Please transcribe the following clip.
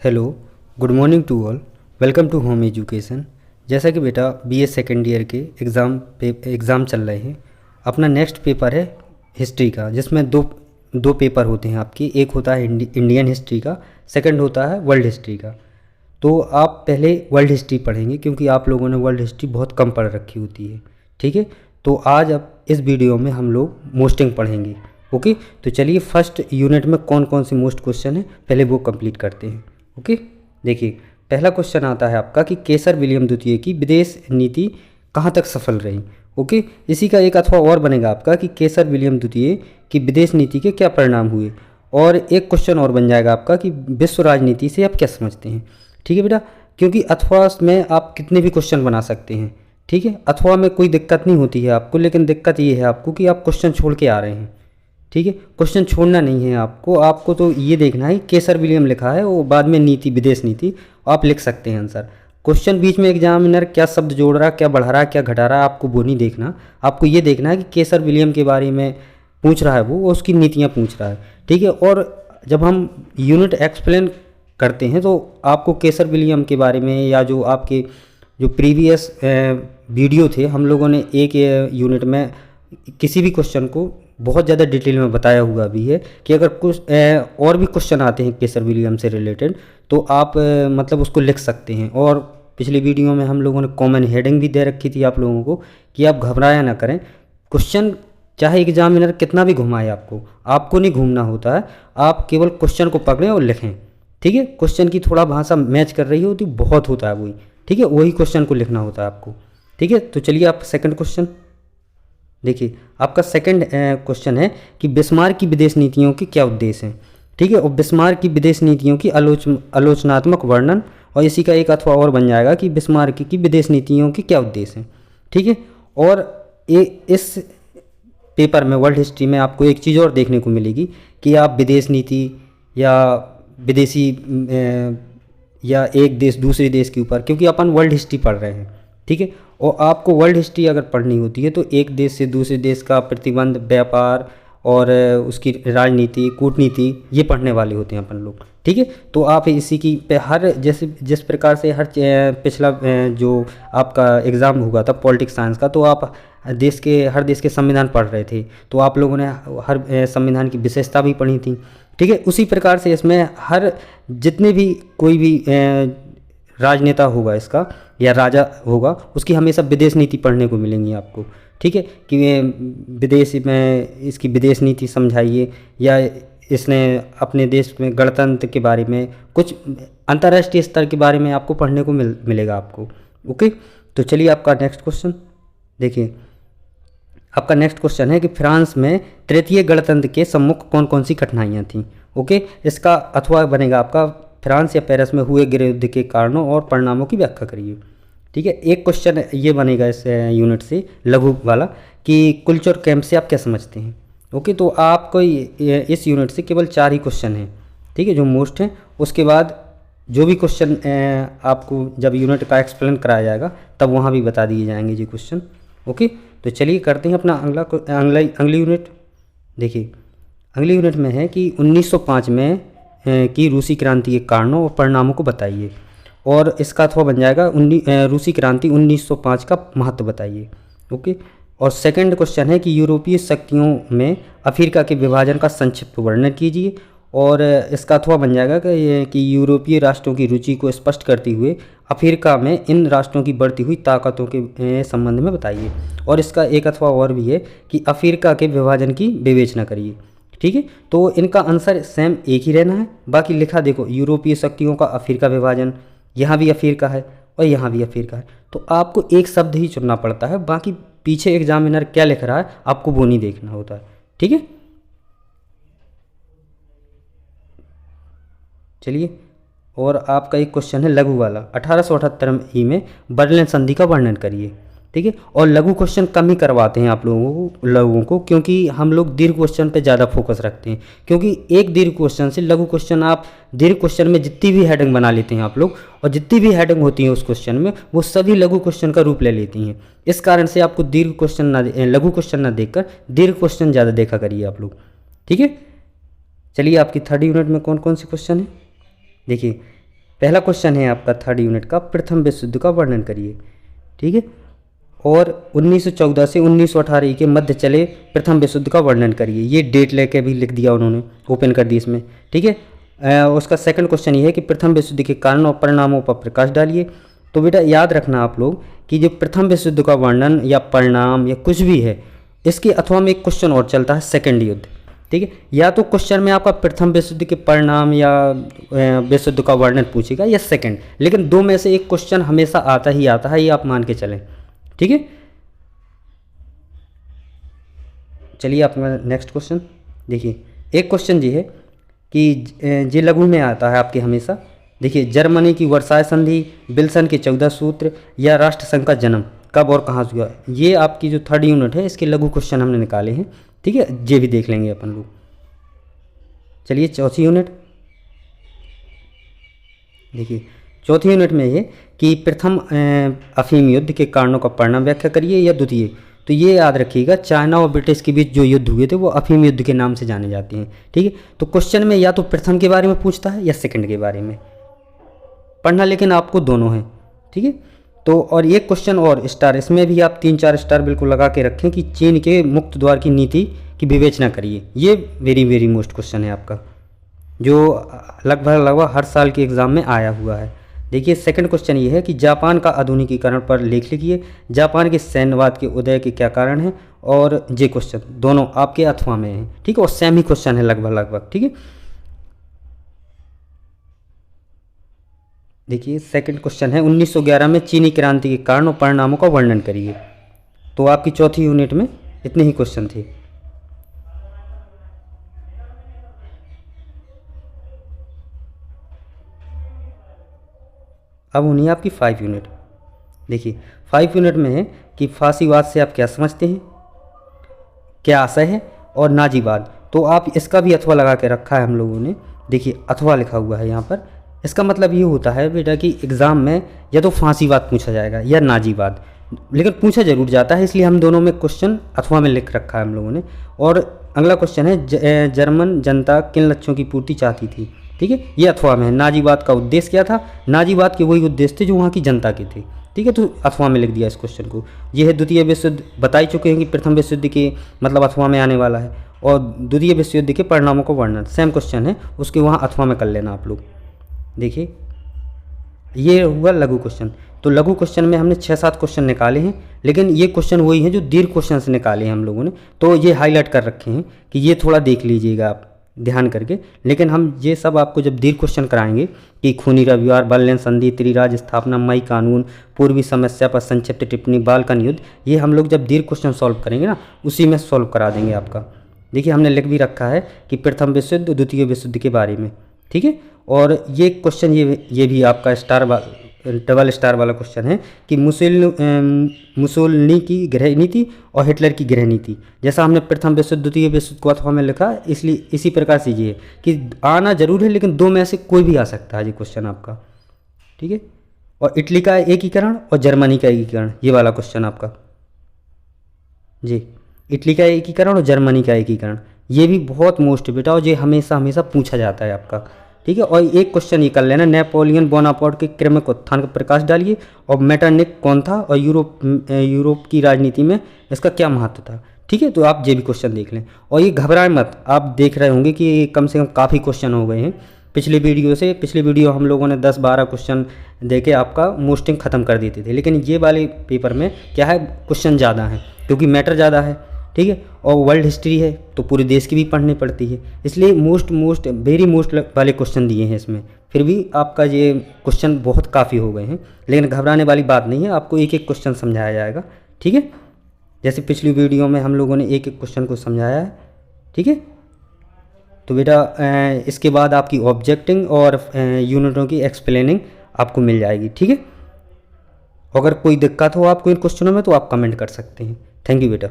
Hello, good morning to all. Welcome to home education. जैसा कि बेटा बीए सेकेंड ईयर के एग्ज़ाम चल रहे हैं। अपना नेक्स्ट पेपर है हिस्ट्री का, जिसमें दो पेपर होते हैं आपके। एक होता है इंडियन हिस्ट्री का, सेकंड होता है वर्ल्ड हिस्ट्री का। तो आप पहले वर्ल्ड हिस्ट्री पढ़ेंगे, क्योंकि आप लोगों ने वर्ल्ड हिस्ट्री बहुत कम पढ़ रखी होती है। ठीक है, तो आज अब इस वीडियो में हम लोग मोस्टिंग पढ़ेंगे। ओके, तो चलिए फर्स्ट यूनिट में कौन कौन सी मोस्ट क्वेश्चन है पहले वो कंप्लीट करते हैं। ओके, देखिए पहला क्वेश्चन आता है आपका कि केसर विलियम द्वितीय की विदेश नीति कहाँ तक सफल रही। ओके, इसी का एक अथवा और बनेगा आपका कि केसर विलियम द्वितीय की विदेश नीति के क्या परिणाम हुए। और एक क्वेश्चन और बन जाएगा आपका कि विश्व राजनीति से आप क्या समझते हैं। ठीक है बेटा, क्योंकि अथवा में आप कितने भी क्वेश्चन बना सकते हैं। ठीक है, अथवा में कोई दिक्कत नहीं होती है आपको, लेकिन दिक्कत ये है आपको कि आप क्वेश्चन छोड़ के आ रहे हैं। ठीक है, क्वेश्चन छोड़ना नहीं है आपको तो ये देखना है केसर विलियम लिखा है और बाद में नीति, विदेश नीति आप लिख सकते हैं आंसर। क्वेश्चन बीच में एग्जामिनर क्या शब्द जोड़ रहा, क्या बढ़ा रहा, क्या घटा रहा, आपको वो नहीं देखना। आपको ये देखना है कि केसर विलियम के बारे में पूछ रहा है वो, उसकी नीतियाँ पूछ रहा है। ठीक है, और जब हम यूनिट एक्सप्लेन करते हैं तो आपको केसर विलियम के बारे में या जो आपके जो प्रीवियस वीडियो थे, हम लोगों ने एक यूनिट में किसी भी क्वेश्चन को बहुत ज़्यादा डिटेल में बताया हुआ भी है कि अगर कुछ और भी क्वेश्चन आते हैं केसर विलियम से रिलेटेड तो आप मतलब उसको लिख सकते हैं। और पिछली वीडियो में हम लोगों ने कॉमन हेडिंग भी दे रखी थी आप लोगों को कि आप घबराया ना करें। क्वेश्चन चाहे एग्जामिनर कितना भी घुमाए आपको नहीं घूमना होता है। आप केवल क्वेश्चन को पकड़ें और लिखें। ठीक है, क्वेश्चन की थोड़ा भाषा मैच कर रही होती बहुत होता है वही। ठीक है, वही क्वेश्चन को लिखना होता है आपको। ठीक है, तो चलिए आप सेकंड क्वेश्चन देखिए। आपका सेकंड क्वेश्चन है कि बिस्मार्क की विदेश नीतियों के क्या उद्देश्य हैं। ठीक है, और बिस्मार्क की विदेश नीतियों की आलोचनात्मक वर्णन, और इसी का एक अथवा और बन जाएगा कि बिस्मार्क की विदेश नीतियों के क्या उद्देश्य हैं। ठीक है, और इस पेपर में वर्ल्ड हिस्ट्री में आपको एक चीज़ और देखने को मिलेगी कि आप विदेश नीति या विदेशी या एक देश दूसरे देश के ऊपर, क्योंकि अपन वर्ल्ड हिस्ट्री पढ़ रहे हैं। ठीक है, और आपको वर्ल्ड हिस्ट्री अगर पढ़नी होती है तो एक देश से दूसरे देश का प्रतिबंध, व्यापार और उसकी राजनीति, कूटनीति, ये पढ़ने वाले होते हैं अपन लोग। ठीक है, तो आप इसी की हर जैसे जिस प्रकार से हर पिछला जो आपका एग्ज़ाम हुआ था पॉलिटिक्स साइंस का, तो आप हर देश के संविधान पढ़ रहे थे, तो आप लोगों ने हर संविधान की विशेषता भी पढ़ी थी। ठीक है, उसी प्रकार से इसमें हर जितने भी कोई भी राजनेता होगा इसका या राजा होगा, उसकी हमेशा विदेश नीति पढ़ने को मिलेंगी आपको। ठीक है, कि विदेश में इसकी विदेश नीति समझाइए, या इसने अपने देश में गणतंत्र के बारे में, कुछ अंतर्राष्ट्रीय स्तर के बारे में आपको पढ़ने को मिलेगा आपको। ओके, तो चलिए आपका नेक्स्ट क्वेश्चन देखिए। आपका नेक्स्ट क्वेश्चन है कि फ्रांस में तृतीय गणतंत्र के सम्मुख कौन कौन सी कठिनाइयाँ थीं। ओके, इसका अथवा बनेगा आपका फ्रांस या पेरिस में हुए गृह युद्ध के कारणों और परिणामों की व्याख्या करिए। ठीक है, एक क्वेश्चन ये बनेगा इस यूनिट से लघु वाला कि कुलचोर कैंप से आप क्या समझते हैं। ओके, तो आपको इस यूनिट से केवल 4 ही क्वेश्चन हैं। ठीक है, जो मोस्ट हैं। उसके बाद जो भी क्वेश्चन आपको जब यूनिट का एक्सप्लेन कराया जाएगा तब वहाँ भी बता दिए जाएंगे ये क्वेश्चन। ओके, तो चलिए करते हैं अपना अगली यूनिट। देखिए अगली यूनिट में है कि 1905 में की रूसी क्रांति के कारणों और परिणामों को बताइए, और इसका अथवा बन जाएगा रूसी क्रांति 1905 का महत्व बताइए। ओके, और सेकंड क्वेश्चन है कि यूरोपीय शक्तियों में अफ्रीका के विभाजन का संक्षिप्त वर्णन कीजिए, और इसका अथवा बन जाएगा कि यूरोपीय राष्ट्रों की रुचि को स्पष्ट करते हुए अफ्रीका में इन राष्ट्रों की बढ़ती हुई ताकतों के संबंध में बताइए, और इसका एक अथवा और भी है कि अफ्रीका के विभाजन की विवेचना करिए। ठीक है, तो इनका आंसर सेम एक ही रहना है। बाकी लिखा देखो, यूरोपीय शक्तियों का अफ्रीका विभाजन, यहाँ भी अफ्रीका है और यहाँ भी अफ्रीका है, तो आपको एक शब्द ही चुनना पड़ता है। बाकी पीछे एग्जामिनर क्या लिख रहा है आपको वो नहीं देखना होता है। ठीक है, चलिए, और आपका एक क्वेश्चन है लघु वाला। 1878 ही में बर्लिन संधि का वर्णन करिए। ठीक है, और लघु क्वेश्चन कम ही करवाते हैं आप लोगों को, क्योंकि हम लोग दीर्घ क्वेश्चन पे ज़्यादा फोकस रखते हैं। क्योंकि एक दीर्घ क्वेश्चन से लघु क्वेश्चन, आप दीर्घ क्वेश्चन में जितनी भी हेडिंग बना लेते हैं आप लोग, और जितनी भी हेडिंग होती है उस क्वेश्चन में, वो सभी लघु क्वेश्चन का रूप ले लेती हैं। इस कारण से आपको लघु क्वेश्चन ना देखकर दीर्घ क्वेश्चन ज़्यादा देखा करिए आप लोग। ठीक है, चलिए आपकी थर्ड यूनिट में कौन कौन से क्वेश्चन है देखिए। पहला क्वेश्चन है आपका थर्ड यूनिट का, प्रथम विश्व युद्ध का वर्णन करिए। ठीक है, और 1914 से 1918 के मध्य चले प्रथम विश्व युद्ध का वर्णन करिए। ये डेट लेके भी लिख दिया उन्होंने, ओपन कर दी इसमें। ठीक है, उसका सेकंड क्वेश्चन ये है कि प्रथम विश्व युद्ध के कारण और परिणामों पर प्रकाश डालिए। तो बेटा याद रखना आप लोग कि जो प्रथम विश्व युद्ध का वर्णन या परिणाम या कुछ भी है, इसके अथवा में एक क्वेश्चन और चलता है सेकंड युद्ध। ठीक है, या तो क्वेश्चन में आपका प्रथम विश्व युद्ध के परिणाम या विश्व युद्ध का वर्णन पूछेगा या सेकंड, लेकिन दो में से एक क्वेश्चन हमेशा आता ही आता है, ये आप मान के चलें। ठीक है, चलिए अपना नेक्स्ट क्वेश्चन देखिए। एक क्वेश्चन ये है कि जे लघु में आता है आपके हमेशा। देखिए, जर्मनी की वर्साय संधि, विल्सन के 14 सूत्र या राष्ट्रसंघ का जन्म कब और कहाँ से हुआ, ये आपकी जो थर्ड यूनिट है इसके लघु क्वेश्चन हमने निकाले हैं। ठीक है, ये भी देख लेंगे अपन लोग। चलिए चौथी यूनिट देखिए। चौथी यूनिट में ये कि प्रथम अफीम युद्ध के कारणों का परिणाम व्याख्या करिए या द्वितीय। तो ये याद रखिएगा, चाइना और ब्रिटिश के बीच जो युद्ध हुए थे वो अफीम युद्ध के नाम से जाने जाते हैं। ठीक है, तो क्वेश्चन में या तो प्रथम के बारे में पूछता है या सेकंड के बारे में पढ़ना, लेकिन आपको दोनों है। ठीक है, तो और एक क्वेश्चन और स्टार, इसमें भी आप 3-4 स्टार बिल्कुल लगा के रखें कि चीन के मुक्त द्वार की नीति की विवेचना करिए। ये वेरी वेरी मोस्ट क्वेश्चन है आपका, जो लगभग हर साल के एग्ज़ाम में आया हुआ है। देखिए, सेकंड क्वेश्चन ये है कि जापान का आधुनिकीकरण पर लेख लिखिए। जापान के सैन्यवाद के उदय के क्या कारण हैं, और ये क्वेश्चन दोनों आपके अथवा में हैं। ठीक है, और सेम ही क्वेश्चन है लगभग। ठीक है, देखिए सेकंड क्वेश्चन है 1911 में चीनी क्रांति के कारण और परिणामों का वर्णन करिए। तो आपकी चौथी यूनिट में इतने ही क्वेश्चन थे। अब होनी है आपकी 5 यूनिट। देखिए 5 यूनिट में है कि फांसीवाद से आप क्या समझते हैं, क्या आशय है, और नाजीवाद। तो आप इसका भी अथवा लगा के रखा है हम लोगों ने। देखिए अथवा लिखा हुआ है यहाँ पर, इसका मतलब ये होता है बेटा कि एग्ज़ाम में या तो फांसीवाद पूछा जाएगा या नाजीवाद, लेकिन पूछा जरूर जाता है, इसलिए हम दोनों में क्वेश्चन अथवा में लिख रखा है हम लोगों ने। और अगला क्वेश्चन है जर्मन जनता किन लक्ष्यों की पूर्ति चाहती थी। ठीक है, ये अथवा में है। नाजीवाद का उद्देश्य क्या था, नाजीवाद के वही उद्देश्य थे जो वहाँ की जनता के थे। ठीक है, तो अथवा में लिख दिया इस क्वेश्चन को। ये है द्वितीय विश्व युद्ध, बता ही चुके हैं कि प्रथम विश्व युद्ध के मतलब अथवा में आने वाला है, और द्वितीय विश्व युद्ध के परिणामों को वर्णन सेम क्वेश्चन है, उसके वहाँ अथवा में कर लेना आप लोग। देखिए ये हुआ लघु क्वेश्चन। तो लघु क्वेश्चन में हमने 6-7 क्वेश्चन निकाले हैं, लेकिन ये क्वेश्चन वही हैं जो दीर्घ क्वेश्चन से निकाले हैं हम लोगों ने। तो ये हाईलाइट कर रखे हैं कि ये थोड़ा देख लीजिएगा आप ध्यान करके। लेकिन हम ये सब आपको जब दीर्घ क्वेश्चन कराएंगे कि खूनी रविवार, बर्लिन संधि, त्रिराज स्थापना, मई कानून, पूर्वी समस्या पर संक्षिप्त टिप्पणी, बाल्कन युद्ध, ये हम लोग जब दीर्घ क्वेश्चन सॉल्व करेंगे ना, उसी में सॉल्व करा देंगे आपका। देखिए हमने लिख भी रखा है कि प्रथम विश्व युद्ध, द्वितीय विश्व युद्ध के बारे में। ठीक है, और ये क्वेश्चन ये भी आपका डबल स्टार वाला क्वेश्चन है कि मुसोलिनी की गृह नीति और हिटलर की गृह नीति। जैसा हमने प्रथम विश्व, द्वितीय विश्व को अथवा में लिखा, इसलिए इसी प्रकार से ये है कि आना जरूर है, लेकिन दो में से कोई भी आ सकता है ये क्वेश्चन आपका। ठीक है, और इटली का एकीकरण और जर्मनी का एकीकरण, ये वाला क्वेश्चन आपका जी। इटली का एकीकरण और जर्मनी का एकीकरण, ये भी बहुत मोस्ट बेटा, और ये हमेशा हमेशा पूछा जाता है आपका। ठीक है, और एक क्वेश्चन ये कर लेना, नेपोलियन बोनापार्ट के क्रमिक उत्थान का प्रकाश डालिए, और मेटरनिक कौन था, और यूरोप की राजनीति में इसका क्या महत्व था। ठीक है, तो आप ये भी क्वेश्चन देख लें, और ये घबराएं मत। आप देख रहे होंगे कि कम से कम काफ़ी क्वेश्चन हो गए हैं पिछले वीडियो हम लोगों ने 10-12 क्वेश्चन दे के आपका मोस्टिंग ख़त्म कर देते थे, लेकिन ये वाले पेपर में क्या है, क्वेश्चन ज़्यादा हैं क्योंकि मैटर ज़्यादा है। ठीक है, और वर्ल्ड हिस्ट्री है तो पूरे देश की भी पढ़नी पड़ती है, इसलिए वेरी मोस्ट वाले क्वेश्चन दिए हैं इसमें। फिर भी आपका ये क्वेश्चन बहुत काफ़ी हो गए हैं, लेकिन घबराने वाली बात नहीं है, आपको एक एक क्वेश्चन समझाया जाएगा। ठीक है, जैसे पिछली वीडियो में हम लोगों ने एक एक क्वेश्चन को समझाया है। ठीक है, तो बेटा इसके बाद आपकी ऑब्जेक्टिंग और यूनिटों की एक्सप्लेनिंग आपको मिल जाएगी। ठीक है, अगर कोई दिक्कत हो आपको इन क्वेश्चनों में तो आप कमेंट कर सकते हैं। थैंक यू बेटा।